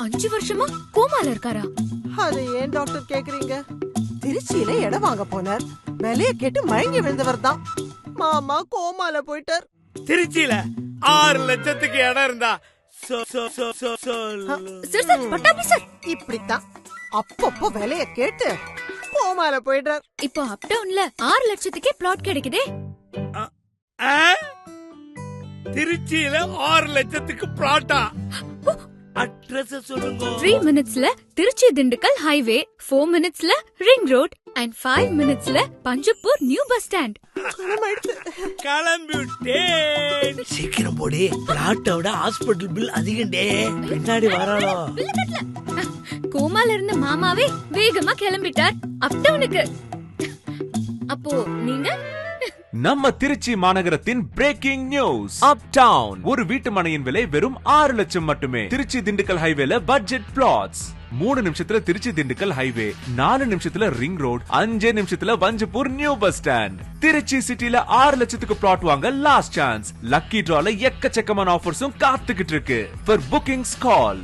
5 வருஷமா கோமால இருக்காரா? அது ஏன் டாக்டர் கேக்குறீங்க? திருச்சியில இடம் வாங்க போனார். விலைய கேட்டு மயங்கி விழுந்தவர் தான். மாமா கோமால போயிட்டார். திருச்சியில 6 லட்சத்துக்கு இடம் இருந்தா சார் பட்டாபி சார் இப்படித்தான் அப்பப்போ விலைய கேட்டு கோமால போயிட்டார். இப்போ அப் டவுன்ல 6 லட்சத்துக்கே பிளாட் கிடைக்குதே. திருச்சியில 6 லட்சத்துக்கு பிளாட்டா? அட்ரஸ் சொல்லுங்க. 3 மினிட்ஸ்ல திருச்சி திண்டுக்கல் ஹைவே, 4 மினிட்ஸ்ல ரிங் ரோட் அண்ட் 5 மினிட்ஸ்ல பஞ்சப்பூர் நியூ பஸ் ஸ்டாண்ட். கிளம்பிட்டே. சீக்கிரம் போடி. பிளாட்டோட ஹாஸ்பிடல் பில் அதிகண்டே. பின்னாடி வராளோ? கோமால இருந்த மாமாவே வேகமா கிளம்பிட்டார் அப் டவுனுக்கு. அப்போ நீங்க நம்ம திருச்சி மாநகரத்தின் பிரேக்கிங் நியூஸ். அப் டவுன் ஒரு வீட்டு மனையின் விலை வெறும் 6 லட்சம் மட்டுமே. திருச்சி திண்டுக்கல் ஹைவேல பட்ஜெட் பிளாட்ஸ். 3 நிமிஷத்துல திருச்சி திண்டுக்கல் ஹைவே, 4 நிமிஷத்துல ரிங் ரோட், 5 நிமிஷத்துல Panjappur new bus stand. Trichy சிட்டில 6 லட்சத்துக்கு பிளாட் வாங்க லாஸ்ட் சான்ஸ். லக்கி டிரால எக்கச்சக்கமான ஆஃபர்ஸும் காத்துக்கிட்டு இருக்கு. For bookings call